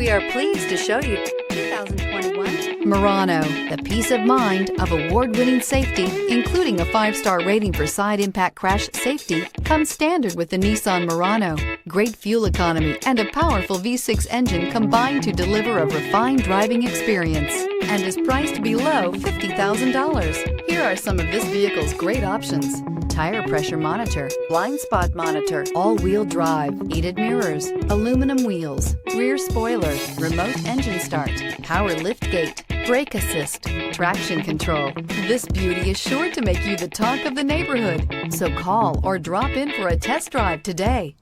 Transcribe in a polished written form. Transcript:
We are pleased to show you 2021 Murano. The peace of mind of award-winning safety, including a 5-star rating for side impact crash safety, comes standard with the Nissan Murano. Great fuel economy and a powerful V6 engine combine to deliver a refined driving experience and is priced below $50,000. Here are some of this vehicle's great options: tire pressure monitor, blind spot monitor, all-wheel drive, heated mirrors, aluminum wheels, rear spoiler, remote engine start, power lift gate, brake assist, traction control. This beauty is sure to make you the talk of the neighborhood. So call or drop in for a test drive today.